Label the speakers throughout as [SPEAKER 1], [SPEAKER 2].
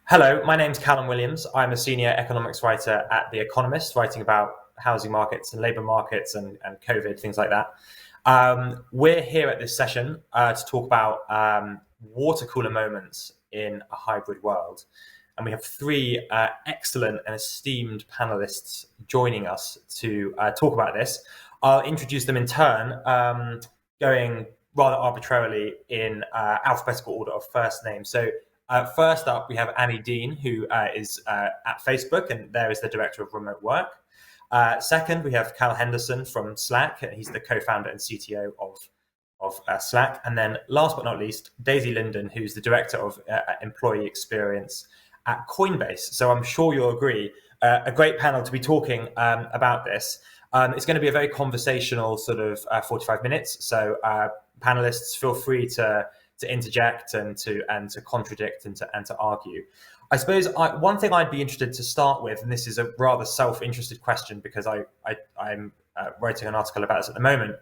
[SPEAKER 1] Hello, my name's Callum Williams. I'm a senior economics writer at The Economist, writing about housing markets and labour markets and COVID, things like that. We're here at this session to talk about water cooler moments in a hybrid world. And we have three excellent and esteemed panelists joining us to talk about this. I'll introduce them in turn, going rather arbitrarily in alphabetical order of first name. So first up, we have Annie Dean, who is at Facebook, and there is the director of remote work. Second, we have Cal Henderson from Slack. He's the co-founder and CTO of Slack. And then last but not least, Daisy Linden, who's the director of employee experience at Coinbase. So I'm sure you'll agree, a great panel to be talking about this. It's going to be a very conversational sort of 45 minutes. So panelists, feel free to interject and to contradict and to argue. I suppose one thing I'd be interested to start with, and this is a rather self-interested question because I'm writing an article about this at the moment,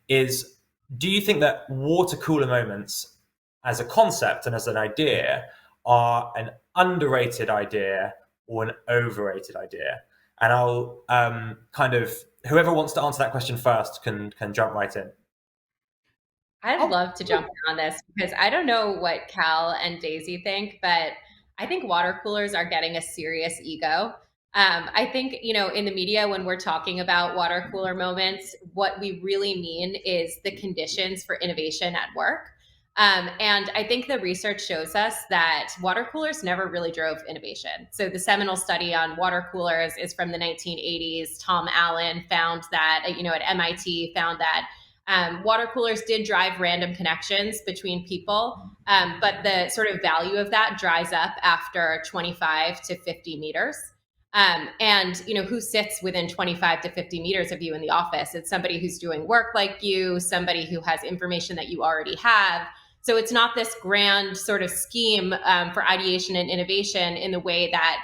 [SPEAKER 1] is do you think that water cooler moments as a concept and as an idea are an underrated idea or an overrated idea? And I'll whoever wants to answer that question first can jump right in.
[SPEAKER 2] I'd love to jump in on this because I don't know what Cal and Daisy think, but I think water coolers are getting a serious ego. I think, in the media, when we're talking about water cooler moments, what we really mean is the conditions for innovation at work. And I think the research shows us that water coolers never really drove innovation. So the seminal study on water coolers is from the 1980s. Tom Allen found that, at MIT, found that water coolers did drive random connections between people, but the sort of value of that dries up after 25 to 50 meters. And who sits within 25 to 50 meters of you in the office? It's somebody who's doing work like you, somebody who has information that you already have. So it's not this grand sort of scheme for ideation and innovation in the way that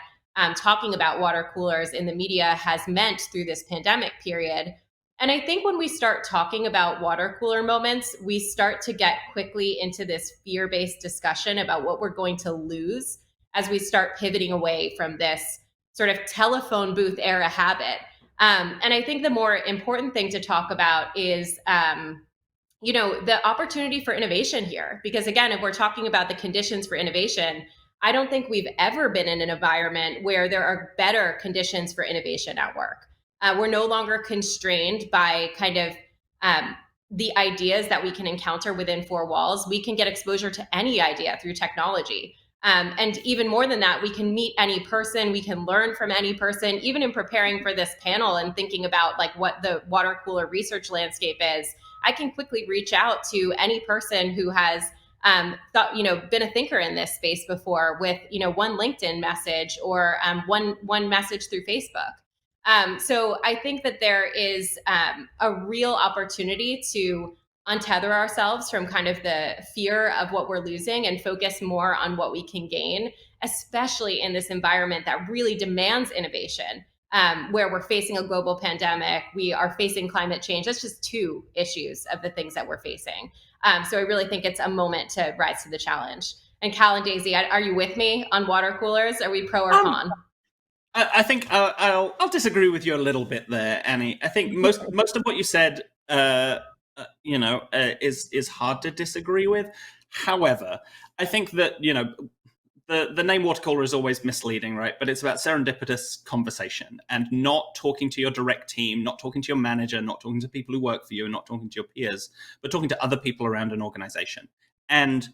[SPEAKER 2] talking about water coolers in the media has meant through this pandemic period. And I think when we start talking about water cooler moments, we start to get quickly into this fear-based discussion about what we're going to lose as we start pivoting away from this sort of telephone booth era habit. And I think the more important thing to talk about is, the opportunity for innovation here. Because again, if we're talking about the conditions for innovation, I don't think we've ever been in an environment where there are better conditions for innovation at work. We're no longer constrained by kind of the ideas that we can encounter within four walls. We can get exposure to any idea through technology. And even more than that, we can meet any person, we can learn from any person. Even in preparing for this panel and thinking about like what the water cooler research landscape is, I can quickly reach out to any person who has been a thinker in this space before with, one LinkedIn message or one message through Facebook. So I think that there is a real opportunity to untether ourselves from kind of the fear of what we're losing and focus more on what we can gain, especially in this environment that really demands innovation, where we're facing a global pandemic, we are facing climate change. That's just two issues of the things that we're facing. So I really think it's a moment to rise to the challenge. And Cal and Daisy, are you with me on water coolers? Are we pro or con?
[SPEAKER 3] I think I'll disagree with you a little bit there, Annie. I think most of what you said, is hard to disagree with. However, I think that the name water cooler is always misleading, right? But it's about serendipitous conversation and not talking to your direct team, not talking to your manager, not talking to people who work for you, and not talking to your peers, but talking to other people around an organization. And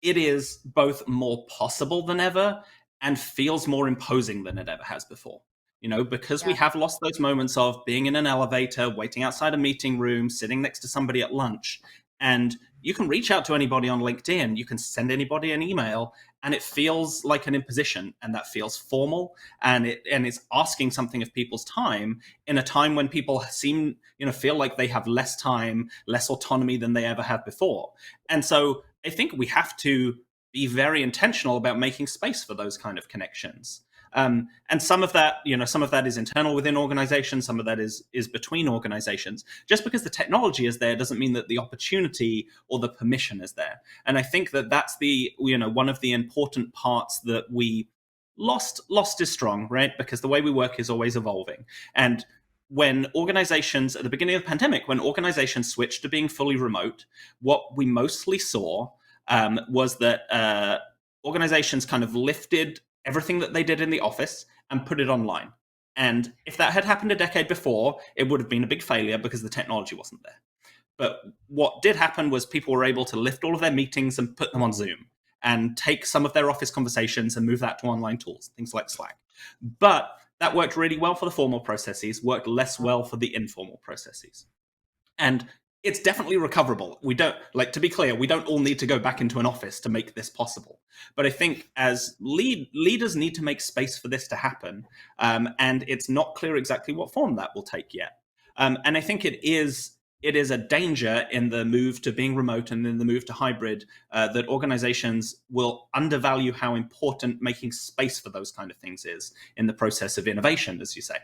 [SPEAKER 3] it is both more possible than ever and feels more imposing than it ever has before. Because we have lost those moments of being in an elevator, waiting outside a meeting room, sitting next to somebody at lunch. And you can reach out to anybody on LinkedIn, you can send anybody an email, and it feels like an imposition, and that feels formal, and it's asking something of people's time in a time when people feel like they have less time, less autonomy than they ever have before. And so I think we have to be very intentional about making space for those kind of connections. And some of that is internal within organizations, some of that is between organizations. Just because the technology is there doesn't mean that the opportunity or the permission is there. And I think that that's one of the important parts that we lost is strong, right? Because the way we work is always evolving. And when organizations, at the beginning of the pandemic, when organizations switched to being fully remote, what we mostly saw was that organizations kind of lifted everything that they did in the office and put it online. And if that had happened a decade before, it would have been a big failure because the technology wasn't there. But what did happen was people were able to lift all of their meetings and put them on Zoom and take some of their office conversations and move that to online tools, things like Slack. But that worked really well for the formal processes, worked less well for the informal processes. And it's definitely recoverable. We don't, like, to be clear, we don't all need to go back into an office to make this possible. But I think as leaders need to make space for this to happen, and it's not clear exactly what form that will take yet. And I think it is a danger in the move to being remote and in the move to hybrid that organizations will undervalue how important making space for those kind of things is in the process of innovation, as you say.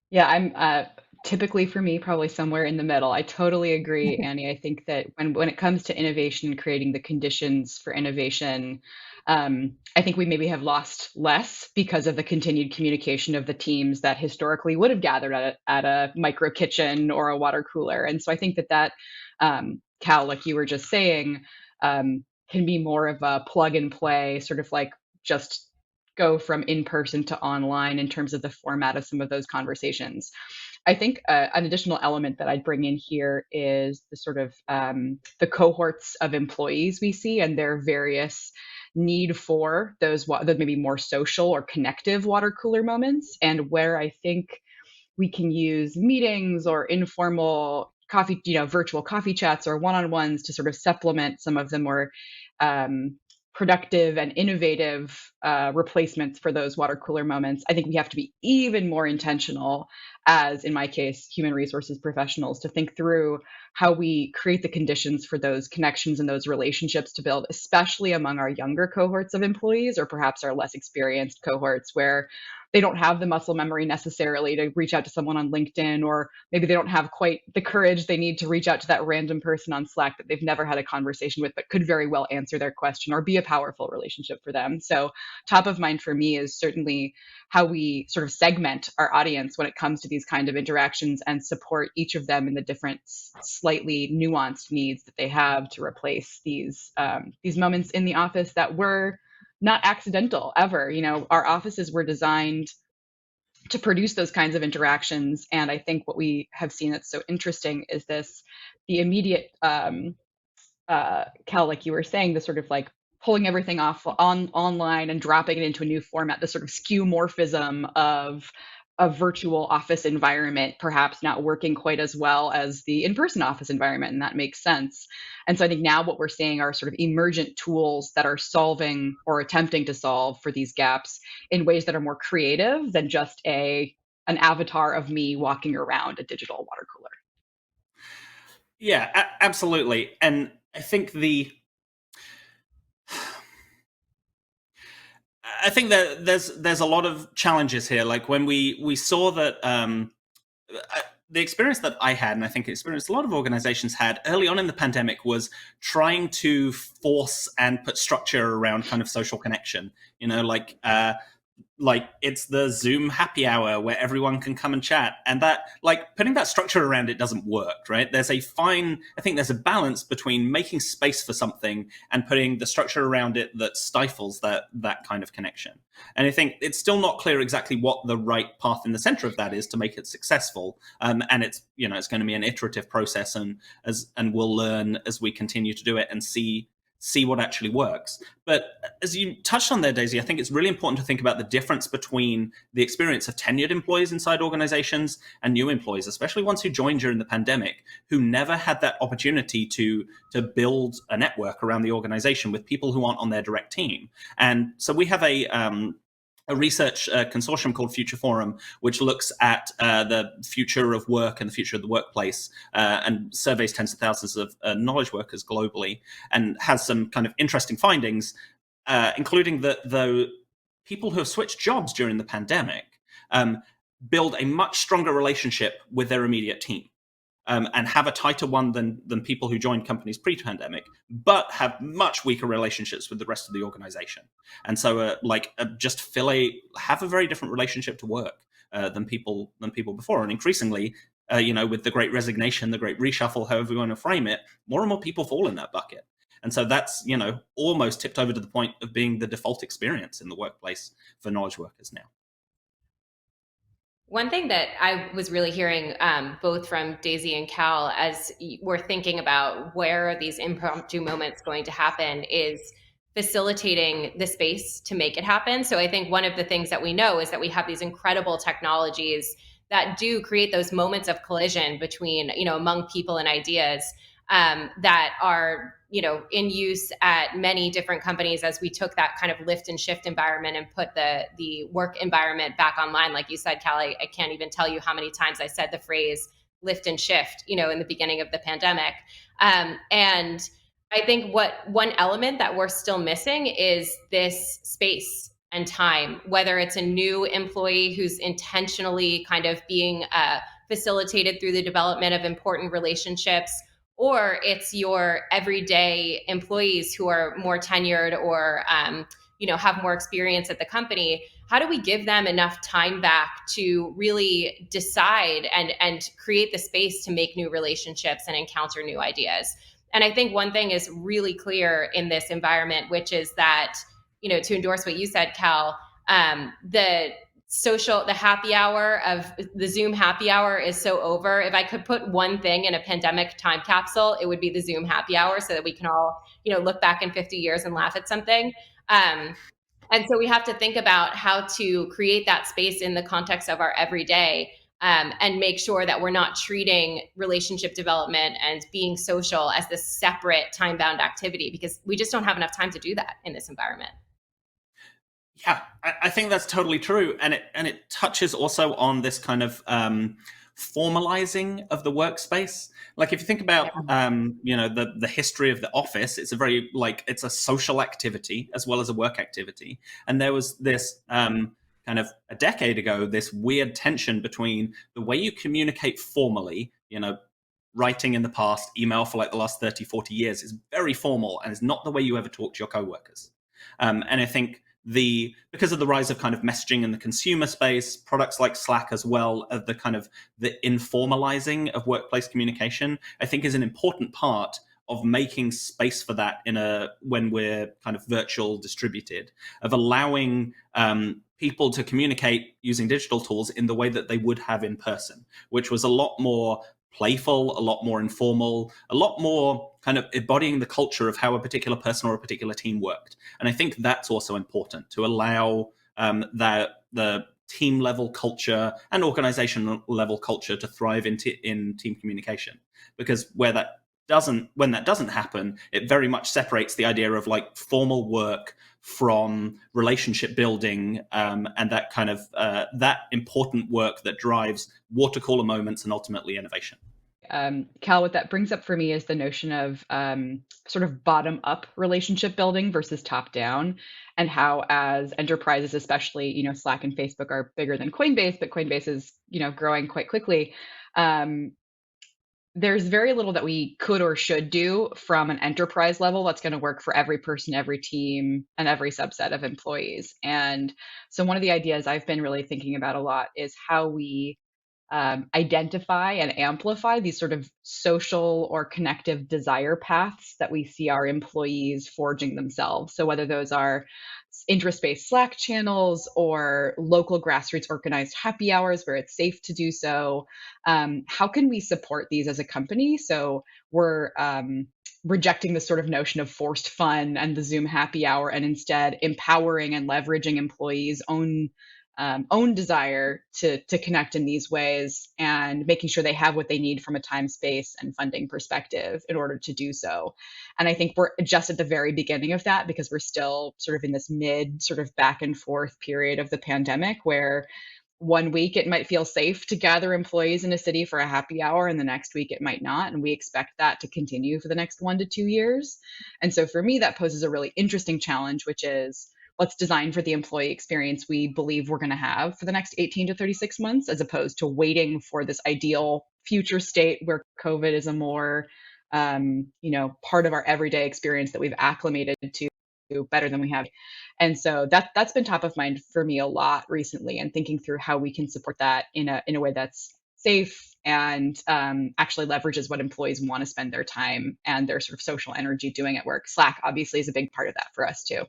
[SPEAKER 4] Yeah, I'm typically for me probably somewhere in the middle. I totally agree, Annie. I think that when it comes to innovation and creating the conditions for innovation, I think we maybe have lost less because of the continued communication of the teams that historically would have gathered at a micro kitchen or a water cooler. And so I think that Cal, like you were just saying, can be more of a plug and play, sort of like just go from in person to online in terms of the format of some of those conversations. I think an additional element that I'd bring in here is the sort of the cohorts of employees we see and their various need for those the maybe more social or connective water cooler moments, and where I think we can use meetings or informal coffee, virtual coffee chats or one-on-ones to sort of supplement some of the more productive and innovative replacements for those water cooler moments. I think we have to be even more intentional as, in my case, human resources professionals, to think through how we create the conditions for those connections and those relationships to build, especially among our younger cohorts of employees, or perhaps our less experienced cohorts where they don't have the muscle memory necessarily to reach out to someone on LinkedIn, or maybe they don't have quite the courage they need to reach out to that random person on Slack that they've never had a conversation with, but could very well answer their question or be a powerful relationship for them. So top of mind for me is certainly how we sort of segment our audience when it comes to these kind of interactions and support each of them in the different slightly nuanced needs that they have to replace these moments in the office that were not accidental ever. Our offices were designed to produce those kinds of interactions. And I think what we have seen that's so interesting is the immediate, Cal, like you were saying, the sort of like pulling everything off online and dropping it into a new format, the sort of skeuomorphism of a virtual office environment, perhaps not working quite as well as the in-person office environment, and that makes sense. And so I think now what we're seeing are sort of emergent tools that are solving or attempting to solve for these gaps in ways that are more creative than just an avatar of me walking around a digital water cooler.
[SPEAKER 3] Yeah, absolutely. And I think that there's a lot of challenges here. Like when we saw that the experience that I had, and I think experience a lot of organizations had early on in the pandemic, was trying to force and put structure around kind of social connection. Like it's the Zoom happy hour where everyone can come and chat, and that, like, putting that structure around it doesn't work, right? I think there's a balance between making space for something and putting the structure around it that stifles that kind of connection. And I think it's still not clear exactly what the right path in the center of that is to make it successful. And it's going to be an iterative process, and we'll learn as we continue to do it and see what actually works. But as you touched on there, Daisy, I think it's really important to think about the difference between the experience of tenured employees inside organizations and new employees, especially ones who joined during the pandemic, who never had that opportunity to build a network around the organization with people who aren't on their direct team. And so we have a research consortium called Future Forum, which looks at the future of work and the future of the workplace, and surveys tens of thousands of knowledge workers globally, and has some kind of interesting findings, including that the people who have switched jobs during the pandemic build a much stronger relationship with their immediate team. and have a tighter one than people who joined companies pre-pandemic, but have much weaker relationships with the rest of the organization. And so, just have a very different relationship to work than people before. And increasingly, with the Great Resignation, the Great Reshuffle, however you want to frame it, more and more people fall in that bucket. And so that's almost tipped over to the point of being the default experience in the workplace for knowledge workers now.
[SPEAKER 2] One thing that I was really hearing both from Daisy and Cal as we're thinking about where are these impromptu moments going to happen is facilitating the space to make it happen. So I think one of the things that we know is that we have these incredible technologies that do create those moments of collision between, among people and ideas that are in use at many different companies as we took that kind of lift and shift environment and put the work environment back online. Like you said, Callie, I can't even tell you how many times I said the phrase lift and shift, in the beginning of the pandemic. And I think one element that we're still missing is this space and time, whether it's a new employee who's intentionally kind of being facilitated through the development of important relationships, or it's your everyday employees who are more tenured or have more experience at the company. How do we give them enough time back to really decide and create the space to make new relationships and encounter new ideas? And I think one thing is really clear in this environment, which is that, to endorse what you said, Cal, the happy hour of the Zoom happy hour is so over. If I could put one thing in a pandemic time capsule, it would be the Zoom happy hour so that we can all, look back in 50 years and laugh at something. And so we have to think about how to create that space in the context of our everyday and make sure that we're not treating relationship development and being social as this separate time-bound activity, because we just don't have enough time to do that in this environment.
[SPEAKER 3] Yeah, I think that's totally true, and it touches also on this kind of formalizing of the workspace. Like if you think about the history of the office, it's it's a social activity as well as a work activity, and there was this kind of a decade ago this weird tension between the way you communicate formally, writing in the past, email for like the last 30, 40 years is very formal and is not the way you ever talk to your coworkers. And I think because of the rise of kind of messaging in the consumer space, products like Slack as well, of the kind of the informalizing of workplace communication, I think is an important part of making space for that when we're kind of virtual distributed, of allowing people to communicate using digital tools in the way that they would have in person, which was a lot more playful, a lot more informal, a lot more kind of embodying the culture of how a particular person or a particular team worked. And I think that's also important to allow the team level culture and organization level culture to thrive in team communication. Because when that doesn't happen, it very much separates the idea of like formal work from relationship building and that kind of that important work that drives water cooler moments and ultimately innovation.
[SPEAKER 4] Cal, what that brings up for me is the notion of sort of bottom up relationship building versus top down, and how as enterprises, especially, Slack and Facebook are bigger than Coinbase, but Coinbase is, growing quite quickly. There's very little that we could or should do from an enterprise level that's going to work for every person, every team, and every subset of employees. And so one of the ideas I've been really thinking about a lot is how we identify and amplify these sort of social or connective desire paths that we see our employees forging themselves. So whether those are interest-based Slack channels or local grassroots organized happy hours where it's safe to do so, how can we support these as a company? So we're rejecting the sort of notion of forced fun and the Zoom happy hour, and instead empowering and leveraging employees' own desire to connect in these ways, and making sure they have what they need from a time, space, and funding perspective in order to do so. And I think we're just at the very beginning of that, because we're still sort of in this mid sort of back and forth period of the pandemic, where one week it might feel safe to gather employees in a city for a happy hour, and the next week it might not. And we expect that to continue for the next 1 to 2 years. And so for me, that poses a really interesting challenge, which is, let's design for the employee experience we believe we're going to have for the next 18 to 36 months, as opposed to waiting for this ideal future state where COVID is a more, part of our everyday experience that we've acclimated to better than we have. And so that's been top of mind for me a lot recently, and thinking through how we can support that in a way that's safe and actually leverages what employees want to spend their time and their sort of social energy doing at work. Slack obviously is a big part of that for us too.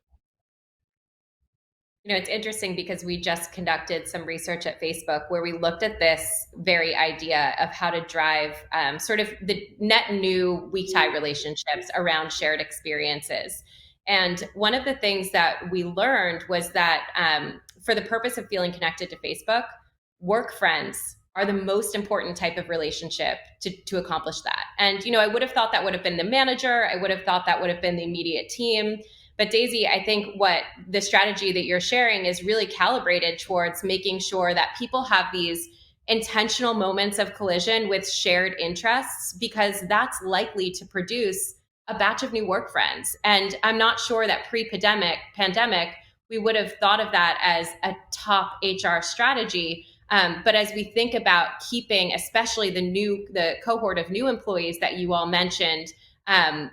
[SPEAKER 2] It's interesting because we just conducted some research at Facebook where we looked at this very idea of how to drive sort of the net new weak tie relationships around shared experiences. And one of the things that we learned was that for the purpose of feeling connected to Facebook, work friends are the most important type of relationship to accomplish that. And, I would have thought that would have been the manager. I would have thought that would have been the immediate team. But Daisy, I think what the strategy that you're sharing is really calibrated towards making sure that people have these intentional moments of collision with shared interests, because that's likely to produce a batch of new work friends. And I'm not sure that pre-pandemic, we would have thought of that as a top HR strategy. But as we think about keeping, especially the cohort of new employees that you all mentioned, at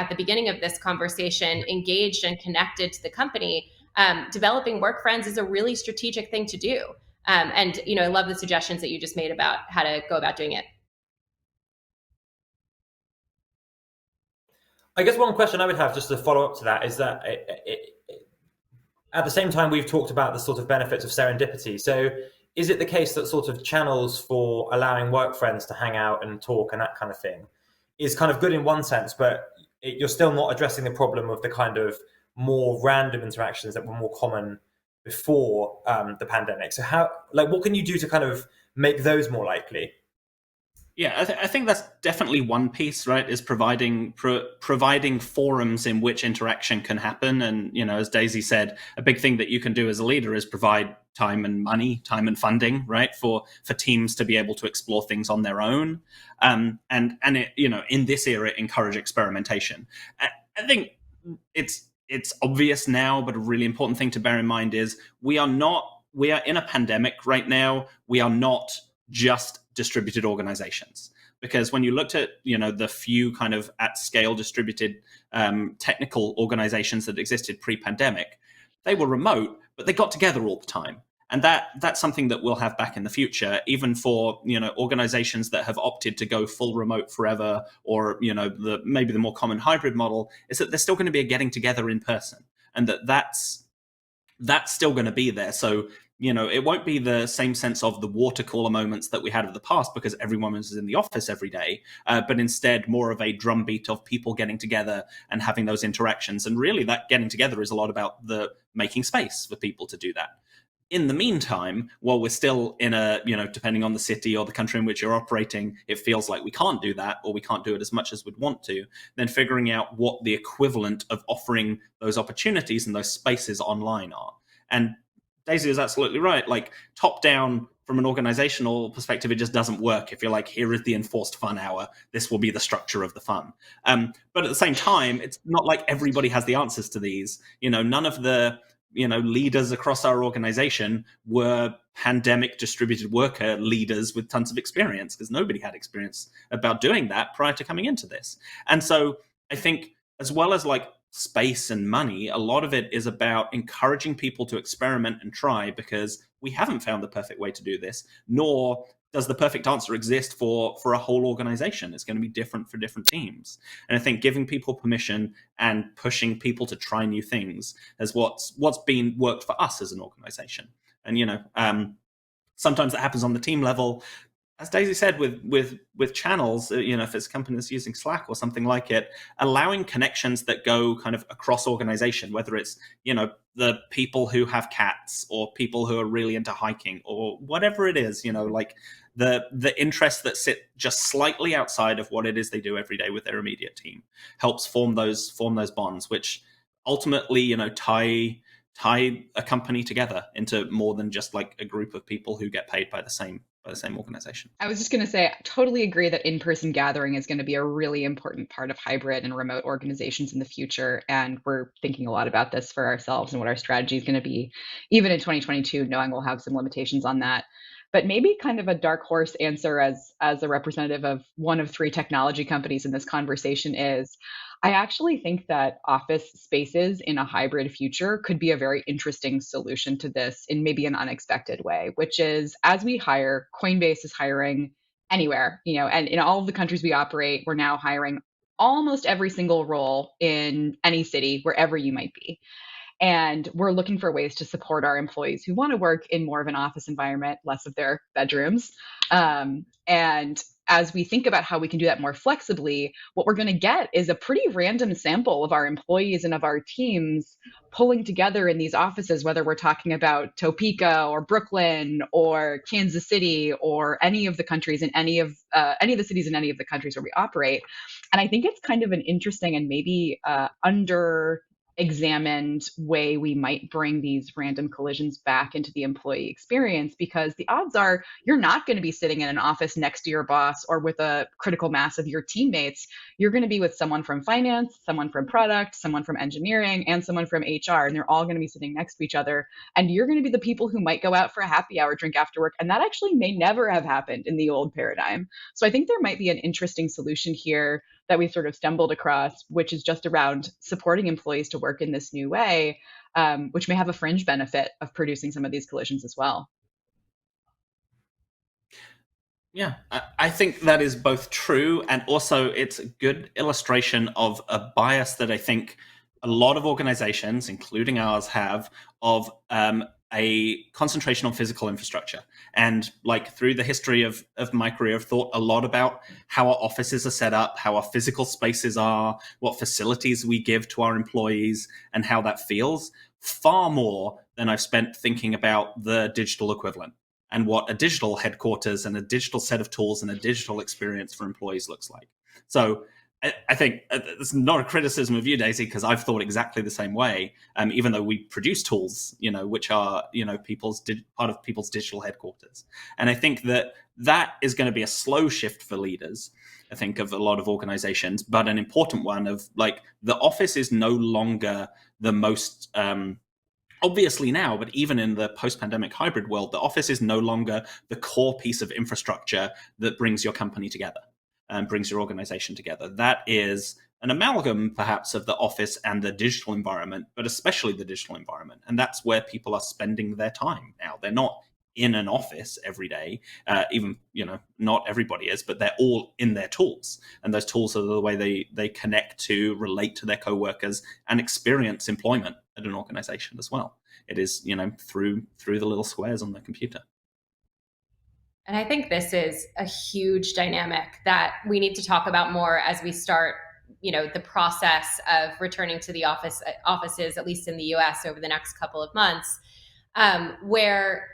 [SPEAKER 2] the beginning of this conversation, engaged and connected to the company, developing work friends is a really strategic thing to do. And I love the suggestions that you just made about how to go about doing it.
[SPEAKER 1] I guess one question I would have just to follow up to that is that at the same time, we've talked about the sort of benefits of serendipity. So is it the case that sort of channels for allowing work friends to hang out and talk and that kind of thing is kind of good in one sense, but you're still not addressing the problem of the kind of more random interactions that were more common before the pandemic? So what can you do to kind of make those more likely?
[SPEAKER 3] Yeah, I think that's definitely one piece, right? Is providing forums in which interaction can happen. And, as Daisy said, a big thing that you can do as a leader is provide time and money, time and funding, right, for teams to be able to explore things on their own. And it, in this era, encourage experimentation. I think it's obvious now, but a really important thing to bear in mind is we are in a pandemic right now. We are not just distributed organizations, because when you looked at the few kind of at scale distributed technical organizations that existed pre-pandemic, they were remote, but they got together all the time. And that's something that we'll have back in the future, even for organizations that have opted to go full remote forever, or maybe the more common hybrid model is that there's still going to be a getting together in person, and that's still going to be there. So it won't be the same sense of the water cooler moments that we had of the past because everyone was in the office every day, but instead more of a drumbeat of people getting together and having those interactions. And really that getting together is a lot about the making space for people to do that. In the meantime, while we're still in a, depending on the city or the country in which you're operating, it feels like we can't do that, or we can't do it as much as we'd want to, then figuring out what the equivalent of offering those opportunities and those spaces online are. And Daisy is absolutely right. Like, top down from an organizational perspective, it just doesn't work. If you're like, here is the enforced fun hour, this will be the structure of the fun. But at the same time, it's not like everybody has the answers to these. None of the leaders across our organization were pandemic distributed worker leaders with tons of experience, because nobody had experience about doing that prior to coming into this. And so I think, as well as like space and money, a lot of it is about encouraging people to experiment and try, because we haven't found the perfect way to do this, nor does the perfect answer exist for a whole organization. It's going to be different for different teams. And I think giving people permission and pushing people to try new things is what's been worked for us as an organization. And sometimes that happens on the team level. As Daisy said, with channels, if it's a company that's using Slack or something like it, allowing connections that go kind of across organization, whether it's, the people who have cats or people who are really into hiking or whatever it is, like the interests that sit just slightly outside of what it is they do every day with their immediate team, helps form those bonds, which ultimately, tie a company together into more than just like a group of people who get paid by the same organization.
[SPEAKER 4] I was just going to say, I totally agree that in-person gathering is going to be a really important part of hybrid and remote organizations in the future. And we're thinking a lot about this for ourselves and what our strategy is going to be, even in 2022, knowing we'll have some limitations on that. But maybe kind of a dark horse answer as a representative of one of three technology companies in this conversation is I actually think that office spaces in a hybrid future could be a very interesting solution to this in maybe an unexpected way, which is as we hire, Coinbase is hiring anywhere, and in all of the countries we operate, we're now hiring almost every single role in any city, wherever you might be. And we're looking for ways to support our employees who want to work in more of an office environment, less of their bedrooms. And as we think about how we can do that more flexibly, what we're going to get is a pretty random sample of our employees and of our teams pulling together in these offices, whether we're talking about Topeka or Brooklyn or Kansas City or any of the countries in any of the cities in any of the countries where we operate. And I think it's kind of an interesting and maybe under examined way we might bring these random collisions back into the employee experience, because the odds are you're not going to be sitting in an office next to your boss or with a critical mass of your teammates. You're going to be with someone from finance, someone from product, someone from engineering, and someone from HR, and they're all going to be sitting next to each other. And you're going to be the people who might go out for a happy hour drink after work, and that actually may never have happened in the old paradigm. So I think there might be an interesting solution here that we sort of stumbled across, which is just around supporting employees to work in this new way, which may have a fringe benefit of producing some of these collisions as well.
[SPEAKER 3] Yeah, I think that is both true, and also it's a good illustration of a bias that I think a lot of organizations, including ours, have of a concentration on physical infrastructure. And like through the history of my career, I've thought a lot about how our offices are set up, how our physical spaces are, what facilities we give to our employees, and how that feels, far more than I've spent thinking about the digital equivalent and what a digital headquarters and a digital set of tools and a digital experience for employees looks like. So I think it's not a criticism of you, Daisy, because I've thought exactly the same way. Even though we produce tools, which are part of people's digital headquarters, and I think that is going to be a slow shift for leaders. I think of a lot of organizations, but an important one of like the office is no longer the most obviously now, but even in the post-pandemic hybrid world, the office is no longer the core piece of infrastructure that brings your company together and brings your organization together. That is an amalgam, perhaps, of the office and the digital environment, but especially the digital environment. And that's where people are spending their time now. They're not in an office every day, even, not everybody is, but they're all in their tools. And those tools are the way they connect to, relate to their coworkers and experience employment at an organization as well. It is, through the little squares on the computer.
[SPEAKER 2] And I think this is a huge dynamic that we need to talk about more as we start, the process of returning to the offices, at least in the US over the next couple of months, where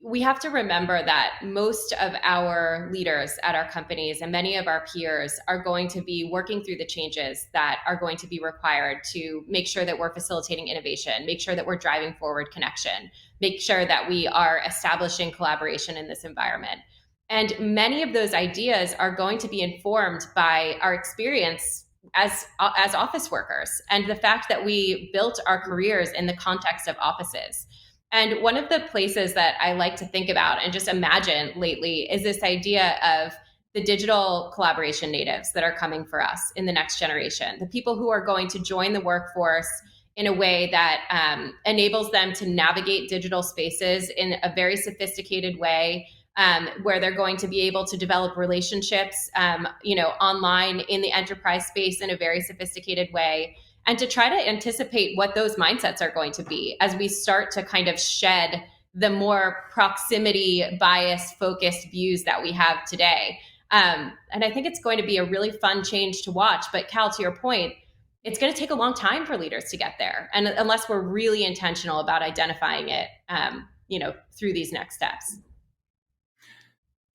[SPEAKER 2] we have to remember that most of our leaders at our companies and many of our peers are going to be working through the changes that are going to be required to make sure that we're facilitating innovation, make sure that we're driving forward connection, make sure that we are establishing collaboration in this environment. And many of those ideas are going to be informed by our experience as office workers and the fact that we built our careers in the context of offices. And one of the places that I like to think about and just imagine lately is this idea of the digital collaboration natives that are coming for us in the next generation, the people who are going to join the workforce in a way that enables them to navigate digital spaces in a very sophisticated way, where they're going to be able to develop relationships, online in the enterprise space in a very sophisticated way. And to try to anticipate what those mindsets are going to be as we start to kind of shed the more proximity bias focused views that we have today. And I think it's going to be a really fun change to watch. But Cal, to your point, it's going to take a long time for leaders to get there. And unless we're really intentional about identifying it, through these next steps.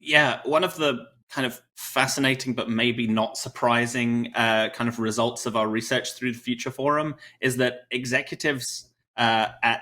[SPEAKER 3] Yeah, one of the kind of fascinating but maybe not surprising kind of results of our research through the Future Forum is that executives at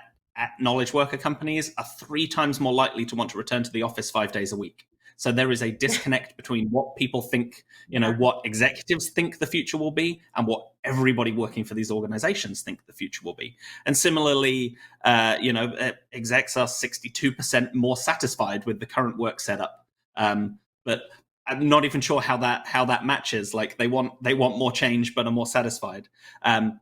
[SPEAKER 3] knowledge worker companies are 3 times more likely to want to return to the office 5 days a week. So there is a disconnect between what people think, what executives think the future will be and what everybody working for these organizations think the future will be. And similarly, execs are 62% more satisfied with the current work setup. But I'm not even sure how that matches. Like they want more change, but are more satisfied.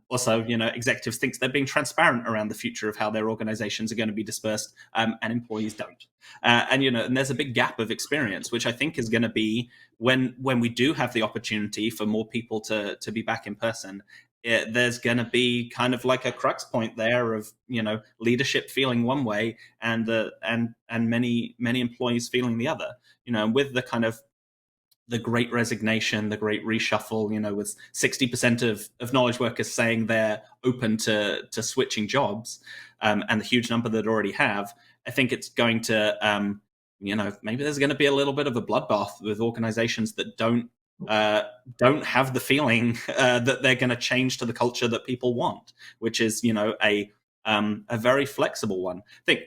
[SPEAKER 3] Also, executives think they're being transparent around the future of how their organizations are going to be dispersed, and employees don't. And there's a big gap of experience, which I think is going to be when we do have the opportunity for more people to be back in person. There's going to be kind of like a crux point there of leadership feeling one way and many employees feeling the other. With the kind of the great resignation, the great reshuffle, with 60% of knowledge workers saying they're open to switching jobs, and the huge number that already have, I think it's going to, maybe there's going to be a little bit of a bloodbath with organizations that don't have the feeling that they're going to change to the culture that people want, which is, a very flexible one. I think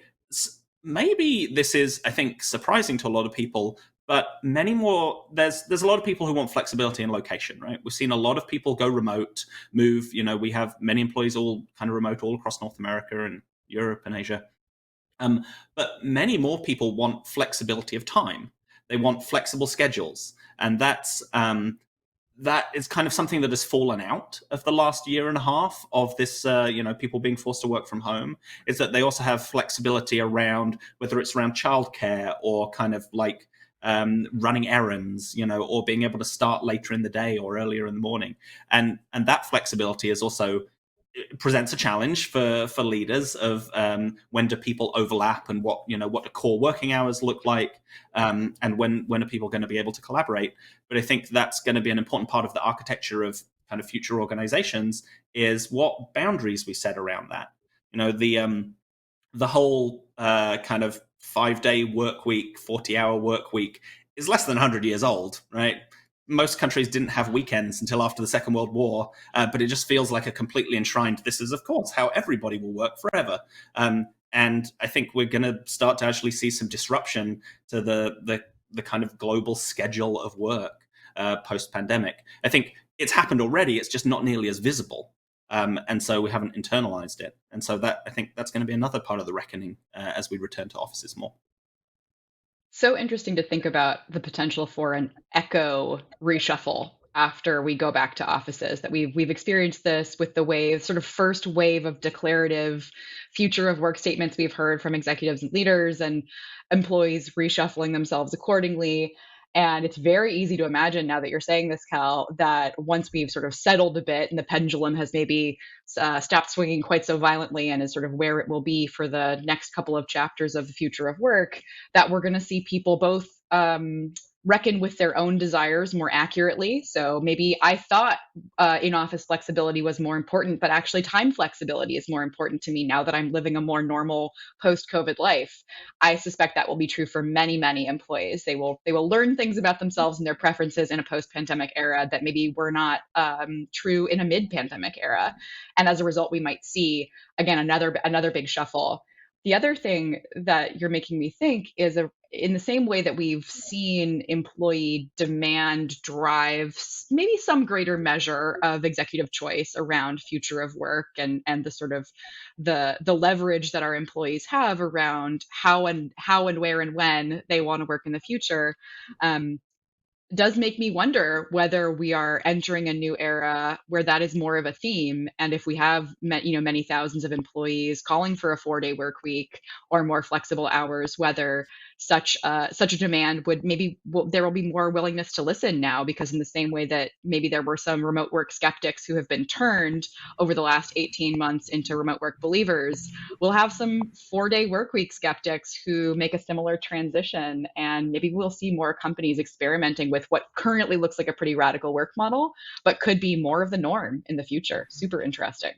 [SPEAKER 3] maybe this is, surprising to a lot of people, but many more, there's a lot of people who want flexibility in location, right? We've seen a lot of people go remote, move, we have many employees all kind of remote all across North America and Europe and Asia. But many more people want flexibility of time. They want flexible schedules. And that is kind of something that has fallen out of the last year and a half of this, people being forced to work from home, is that they also have flexibility around, whether it's around childcare or kind of like running errands, or being able to start later in the day or earlier in the morning. And that flexibility is also presents a challenge for leaders of when do people overlap and what do core working hours look like, and when are people going to be able to collaborate. But I think that's going to be an important part of the architecture of kind of future organizations, is what boundaries we set around that. The whole kind of 5-day work week, 40-hour work week is less than 100 years old, right? Most countries didn't have weekends until after the Second World War, but it just feels like a completely enshrined, this is, of course, how everybody will work forever. And I think we're going to start to actually see some disruption to the kind of global schedule of work post-pandemic. I think it's happened already, it's just not nearly as visible. And so we haven't internalized it. And so I think that's going to be another part of the reckoning as we return to offices more.
[SPEAKER 4] So interesting to think about the potential for an echo reshuffle after we go back to offices. That we've experienced this with the sort of first wave of declarative future of work statements we've heard from executives and leaders and employees reshuffling themselves accordingly. And it's very easy to imagine, now that you're saying this, Cal, that once we've sort of settled a bit and the pendulum has maybe stopped swinging quite so violently and is sort of where it will be for the next couple of chapters of the future of work, that we're going to see people both reckon with their own desires more accurately. So maybe I thought in-office flexibility was more important, but actually time flexibility is more important to me now that I'm living a more normal post-COVID life. I suspect that will be true for many, many employees. They will learn things about themselves and their preferences in a post-pandemic era that maybe were not true in a mid-pandemic era. And as a result, we might see, again, another big shuffle. The other thing that you're making me think is in the same way that we've seen employee demand drive maybe some greater measure of executive choice around future of work and the sort of the leverage that our employees have around how and where and when they want to work in the future, does make me wonder whether we are entering a new era where that is more of a theme. And if we have many thousands of employees calling for a 4-day work week or more flexible hours, whether such a demand there will be more willingness to listen now, because in the same way that maybe there were some remote work skeptics who have been turned over the last 18 months into remote work believers, we'll have some 4-day work week skeptics who make a similar transition. And maybe we'll see more companies experimenting with what currently looks like a pretty radical work model, but could be more of the norm in the future. Super interesting.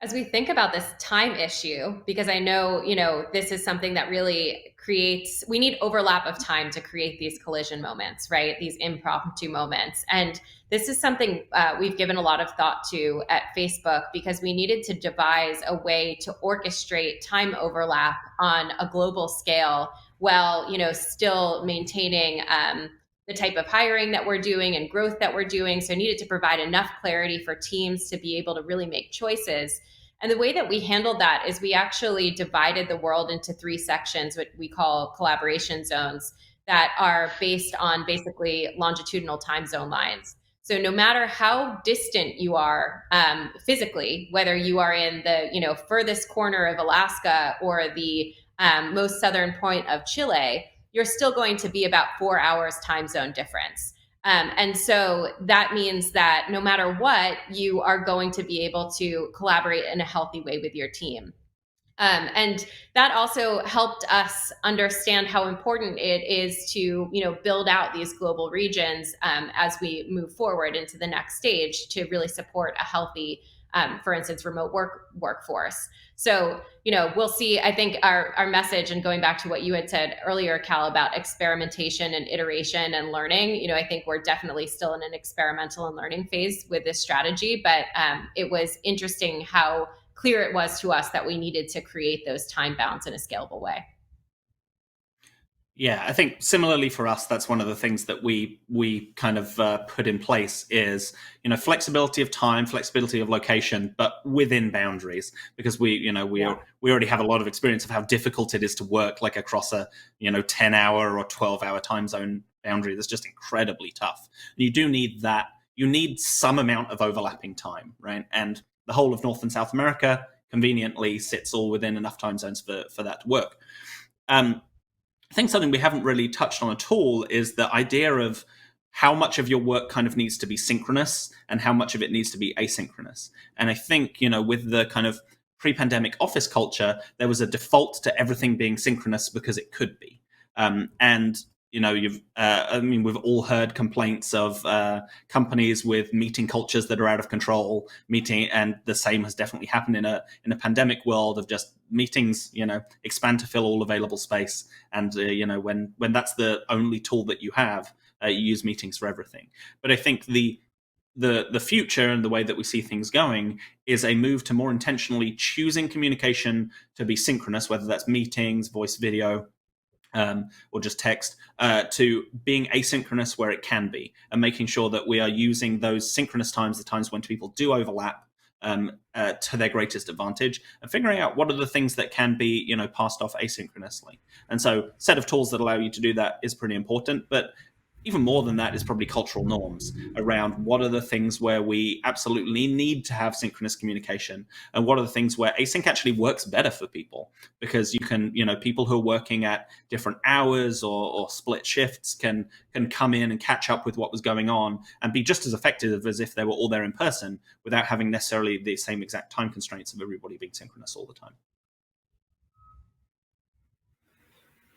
[SPEAKER 2] As we think about this time issue, because I know, this is something that really we need overlap of time to create these collision moments, right? These impromptu moments. And this is something we've given a lot of thought to at Facebook, because we needed to devise a way to orchestrate time overlap on a global scale while, still maintaining the type of hiring that we're doing and growth that we're doing. So needed to provide enough clarity for teams to be able to really make choices. And the way that we handled that is we actually divided the world into 3 sections, what we call collaboration zones, that are based on basically longitudinal time zone lines. So no matter how distant you are physically, whether you are in the furthest corner of Alaska or the most southern point of Chile, you're still going to be about 4 hours time zone difference. And so that means that no matter what, you are going to be able to collaborate in a healthy way with your team. And that also helped us understand how important it is to, build out these global regions as we move forward into the next stage to really support a healthy, for instance, remote workforce. So, we'll see, I think our message, and going back to what you had said earlier, Cal, about experimentation and iteration and learning, I think we're definitely still in an experimental and learning phase with this strategy, but it was interesting how clear it was to us that we needed to create those time bounds in a scalable way.
[SPEAKER 3] Yeah, I think similarly for us, that's one of the things that we kind of put in place is, flexibility of time, flexibility of location, but within boundaries, because we already have a lot of experience of how difficult it is to work like across a 10-hour or 12-hour time zone boundary. That's just incredibly tough. And you do need that. You need some amount of overlapping time, right? And the whole of North and South America conveniently sits all within enough time zones for that to work. I think something we haven't really touched on at all is the idea of how much of your work kind of needs to be synchronous and how much of it needs to be asynchronous. And I think, with the kind of pre-pandemic office culture, there was a default to everything being synchronous because it could be. We've all heard complaints of companies with meeting cultures that are out of control, and the same has definitely happened in a pandemic world of just meetings, expand to fill all available space. And, when that's the only tool that you have, you use meetings for everything. But I think the future and the way that we see things going is a move to more intentionally choosing communication to be synchronous, whether that's meetings, voice, video, or just text, to being asynchronous where it can be, and making sure that we are using those synchronous times, the times when people do overlap, to their greatest advantage, and figuring out what are the things that can be, passed off asynchronously. And so, set of tools that allow you to do that is pretty important. But even more than that is probably cultural norms around what are the things where we absolutely need to have synchronous communication, and what are the things where async actually works better for people, because you can, people who are working at different hours or split shifts can come in and catch up with what was going on and be just as effective as if they were all there in person without having necessarily the same exact time constraints of everybody being synchronous all the time.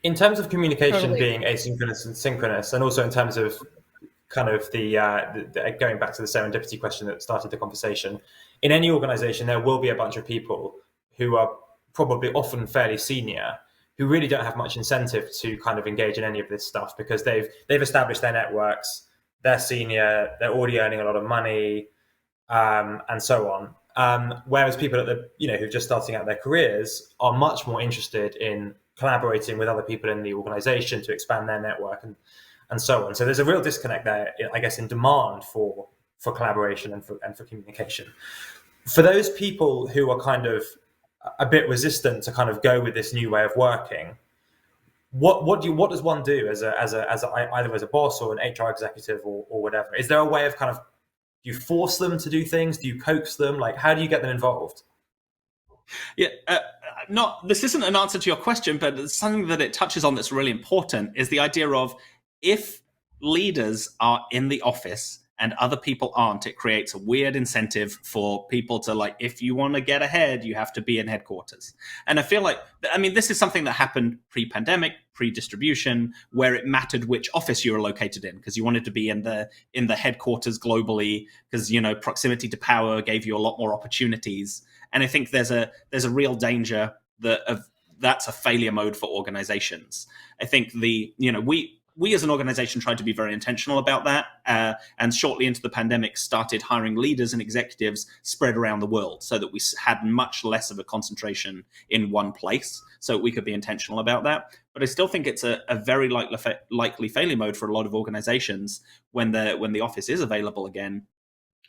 [SPEAKER 1] In terms of communication being asynchronous and synchronous, and also in terms of kind of the going back to the serendipity question that started the conversation, in any organization, there will be a bunch of people who are probably often fairly senior, who really don't have much incentive to kind of engage in any of this stuff because they've established their networks, they're senior, they're already earning a lot of money, and so on. Whereas people who are just starting out their careers are much more interested in collaborating with other people in the organization to expand their network and so on. So there's a real disconnect there, I guess, in demand for collaboration and for communication. For those people who are kind of a bit resistant to kind of go with this new way of working, what does one do as either as a boss or an HR executive or whatever? Is there a way of kind of, do you force them to do things? Do you coax them? Like, how do you get them involved?
[SPEAKER 3] Yeah, this isn't an answer to your question, but something that it touches on that's really important is the idea of, if leaders are in the office and other people aren't, it creates a weird incentive for people to, like, if you want to get ahead, you have to be in headquarters. And I feel like, this is something that happened pre-pandemic, pre-distribution, where it mattered which office you were located in, because you wanted to be in the headquarters globally, because, proximity to power gave you a lot more opportunities. And I think there's a real danger that's a failure mode for organizations. I think we as an organization tried to be very intentional about that, and shortly into the pandemic started hiring leaders and executives spread around the world so that we had much less of a concentration in one place, so we could be intentional about that. But I still think it's a very likely failure mode for a lot of organizations when the office is available again,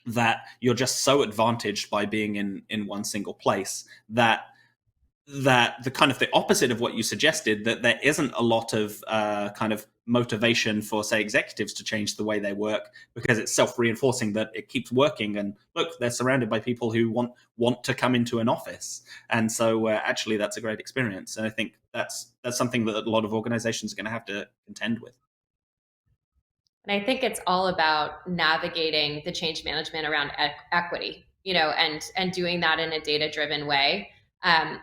[SPEAKER 3] that you're just so advantaged by being in one single place that the kind of the opposite of what you suggested, that there isn't a lot of kind of motivation for, say, executives to change the way they work, because it's self-reinforcing that it keeps working, and look, they're surrounded by people who want to come into an office, and so actually that's a great experience. And I think that's something that a lot of organizations are going to have to contend with.
[SPEAKER 2] And I think it's all about navigating the change management around equity, and doing that in a data-driven way. And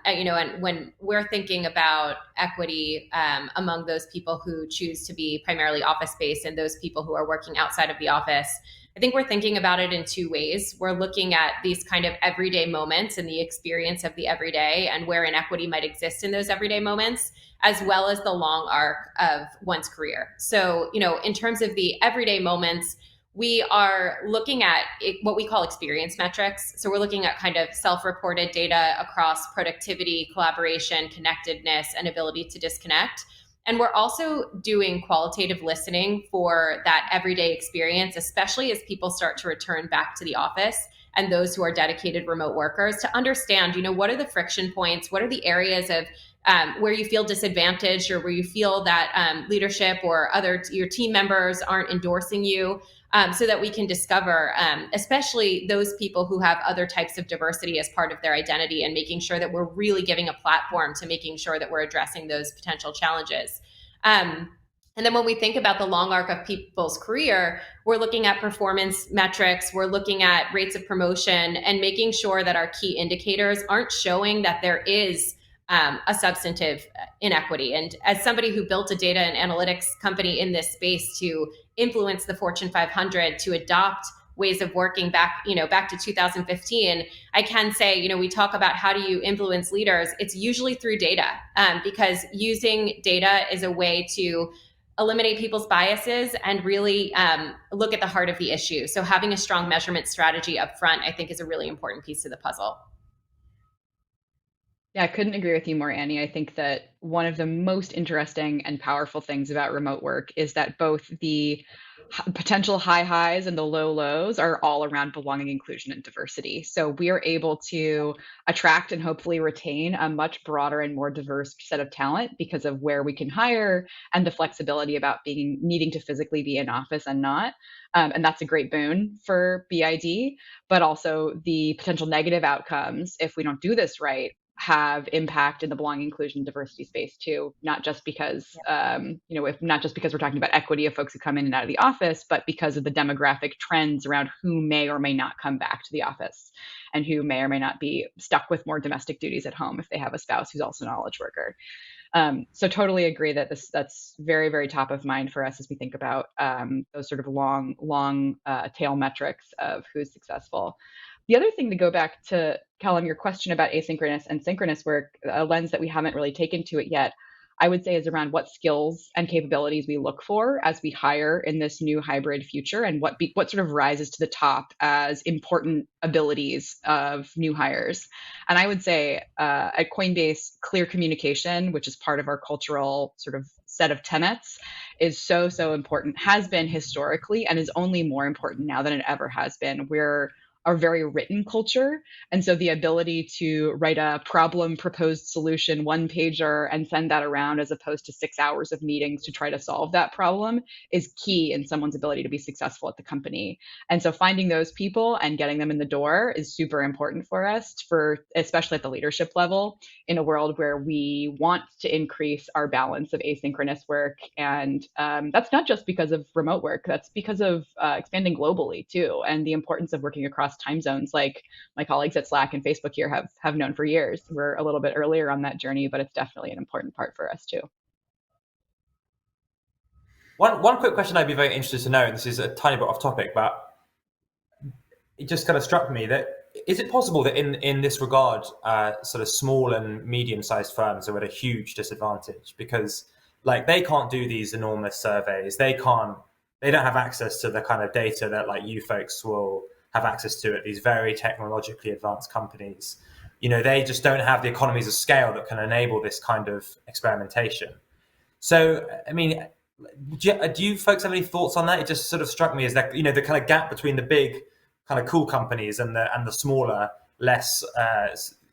[SPEAKER 2] when we're thinking about equity among those people who choose to be primarily office-based and those people who are working outside of the office, I think we're thinking about it in two ways. We're looking at these kind of everyday moments and the experience of the everyday and where inequity might exist in those everyday moments, as well as the long arc of one's career. So, in terms of the everyday moments, we are looking at what we call experience metrics. So we're looking at kind of self-reported data across productivity, collaboration, connectedness, and ability to disconnect. And we're also doing qualitative listening for that everyday experience, especially as people start to return back to the office and those who are dedicated remote workers, to understand, what are the friction points? What are the areas of where you feel disadvantaged, or where you feel that leadership or your team members aren't endorsing you, so that we can discover, especially those people who have other types of diversity as part of their identity, and making sure that we're really giving a platform to making sure that we're addressing those potential challenges. And then when we think about the long arc of people's career, we're looking at performance metrics, we're looking at rates of promotion, and making sure that our key indicators aren't showing that there is a substantive inequity. And as somebody who built a data and analytics company in this space to influence the Fortune 500 to adopt ways of working back to 2015, I can say, we talk about how do you influence leaders? It's usually through data, because using data is a way to eliminate people's biases and really look at the heart of the issue. So having a strong measurement strategy up front, I think, is a really important piece to the puzzle.
[SPEAKER 4] Yeah, I couldn't agree with you more, Annie. I think that one of the most interesting and powerful things about remote work is that both the potential high highs and the low lows are all around belonging, inclusion, and diversity. So we are able to attract and hopefully retain a much broader and more diverse set of talent because of where we can hire and the flexibility about needing to physically be in office and not. And that's a great boon for BID, but also the potential negative outcomes if we don't do this right have impact in the belonging, inclusion, diversity space too. Not just because, not just because we're talking about equity of folks who come in and out of the office, but because of the demographic trends around who may or may not come back to the office, and who may or may not be stuck with more domestic duties at home if they have a spouse who's also a knowledge worker. So totally agree that that's very, very top of mind for us as we think about those sort of long tail metrics of who's successful. The other thing, to go back to, Callum, your question about asynchronous and synchronous work, a lens that we haven't really taken to it yet, I would say, is around what skills and capabilities we look for as we hire in this new hybrid future, and what sort of rises to the top as important abilities of new hires. And I would say at Coinbase, clear communication, which is part of our cultural sort of set of tenets, is so important, has been historically, and is only more important now than it ever has been. We're a very written culture. And so the ability to write a problem proposed solution one pager and send that around, as opposed to 6 hours of meetings to try to solve that problem, is key in someone's ability to be successful at the company. And so finding those people and getting them in the door is super important for us, especially at the leadership level, in a world where we want to increase our balance of asynchronous work. And that's not just because of remote work, that's because of expanding globally too, and the importance of working across time zones, like my colleagues at Slack and Facebook here have known for years. We're a little bit earlier on that journey, but it's definitely an important part for us too.
[SPEAKER 1] One quick question I'd be very interested to know, and this is a tiny bit off topic, but it just kind of struck me that, is it possible that in this regard, sort of small and medium-sized firms are at a huge disadvantage? Because like they can't do these enormous surveys. They don't have access to the kind of data that like you folks will have access to at these very technologically advanced companies. They just don't have the economies of scale that can enable this kind of experimentation. So, I mean, do you folks have any thoughts on that? It just sort of struck me as that, the kind of gap between the big kind of cool companies and the smaller, less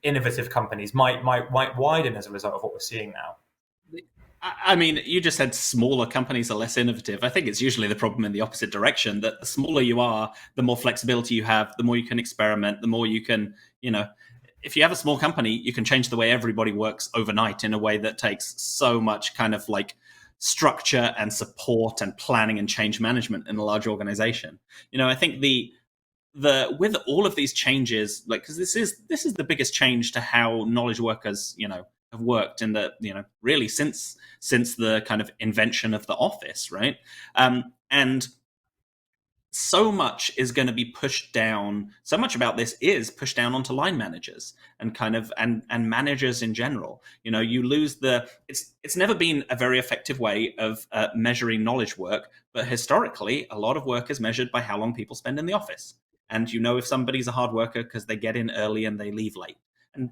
[SPEAKER 1] innovative companies might widen as a result of what we're seeing now.
[SPEAKER 3] I mean, you just said smaller companies are less innovative. I think it's usually the problem in the opposite direction, that the smaller you are, the more flexibility you have, the more you can experiment, the more you can, if you have a small company, you can change the way everybody works overnight in a way that takes so much kind of like structure and support and planning and change management in a large organization. I think with all of these changes, like, because this is the biggest change to how knowledge workers, have worked in the, really since the kind of invention of the office, right? And so much is going to be pushed down. So much about this is pushed down onto line managers and kind of and managers in general. You lose it's never been a very effective way of measuring knowledge work, but historically, a lot of work is measured by how long people spend in the office. And if somebody's a hard worker because they get in early and they leave late, and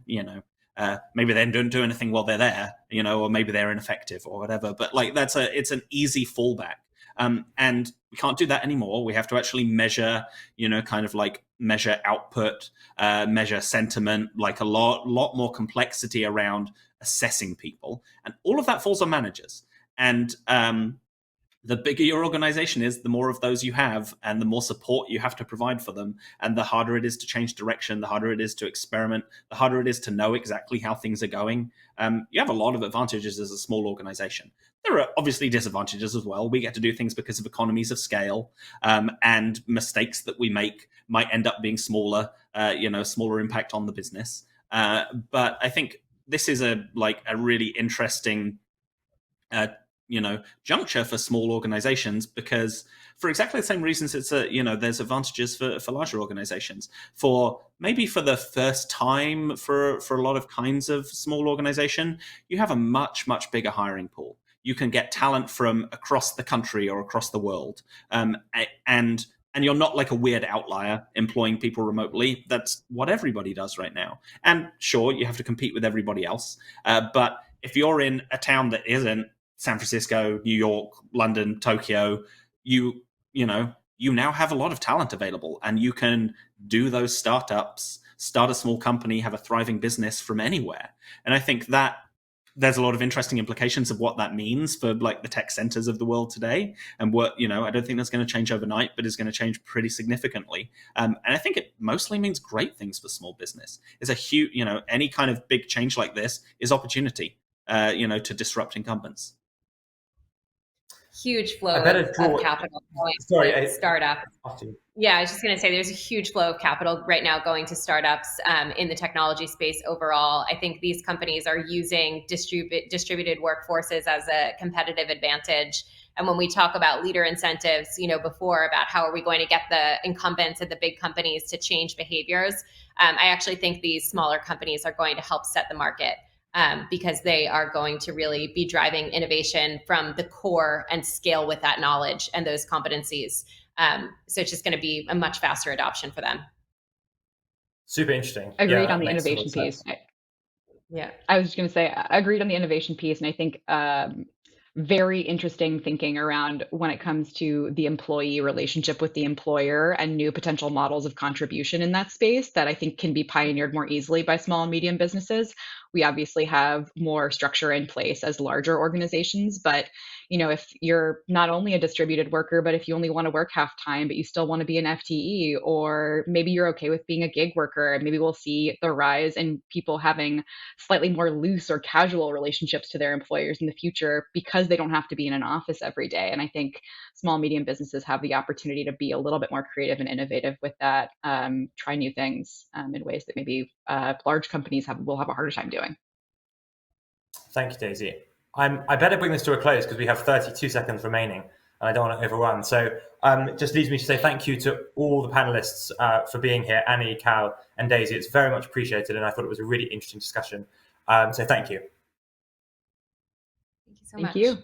[SPEAKER 3] maybe they don't do anything while they're there, or maybe they're ineffective or whatever. But like it's an easy fallback. And we can't do that anymore. We have to actually measure, kind of like measure output, measure sentiment, like a lot more complexity around assessing people. And all of that falls on managers. And the bigger your organization is, the more of those you have, and the more support you have to provide for them. And the harder it is to change direction, the harder it is to experiment, the harder it is to know exactly how things are going. You have a lot of advantages as a small organization. There are obviously disadvantages as well. We get to do things because of economies of scale, and mistakes that we make might end up being smaller, smaller impact on the business. But I think this is a really interesting juncture for small organizations, because for exactly the same reasons there's advantages for larger organizations. Maybe for the first time for a lot of kinds of small organization, you have a much, much bigger hiring pool. You can get talent from across the country or across the world. And you're not like a weird outlier employing people remotely. That's what everybody does right now. And sure, you have to compete with everybody else. But if you're in a town that isn't San Francisco, New York, London, Tokyo, you now have a lot of talent available, and you can do those startups, start a small company, have a thriving business from anywhere. And I think that there's a lot of interesting implications of what that means for like the tech centers of the world today. And what, I don't think that's going to change overnight, but is going to change pretty significantly. And I think it mostly means great things for small business. It's a huge, any kind of big change like this is opportunity, to disrupt incumbents.
[SPEAKER 2] Huge flow of capital going to startups. Yeah, I was just going to say there's a huge flow of capital right now going to startups in the technology space overall. I think these companies are using distributed workforces as a competitive advantage. And when we talk about leader incentives, before about how are we going to get the incumbents at the big companies to change behaviors, I actually think these smaller companies are going to help set the market. Because they are going to really be driving innovation from the core and scale with that knowledge and those competencies. So it's just going to be a much faster adoption for them.
[SPEAKER 1] Super interesting.
[SPEAKER 4] Agreed on the innovation piece. I was just going to say, agreed on the innovation piece. And I think very interesting thinking around when it comes to the employee relationship with the employer and new potential models of contribution in that space that I think can be pioneered more easily by small and medium businesses. We obviously have more structure in place as larger organizations, but if you're not only a distributed worker, but if you only want to work half time, but you still want to be an FTE, or maybe you're okay with being a gig worker, maybe we'll see the rise in people having slightly more loose or casual relationships to their employers in the future because they don't have to be in an office every day. And I think small, medium businesses have the opportunity to be a little bit more creative and innovative with that, try new things in ways that maybe large companies will have a harder time doing.
[SPEAKER 1] Thank you, Daisy. I better bring this to a close because we have 32 seconds remaining and I don't want to overrun. So just leaves me to say thank you to all the panelists for being here, Annie, Cal, and Daisy. It's very much appreciated, and I thought it was a really interesting discussion. So thank you.
[SPEAKER 2] Thank you so much.
[SPEAKER 4] Thank you.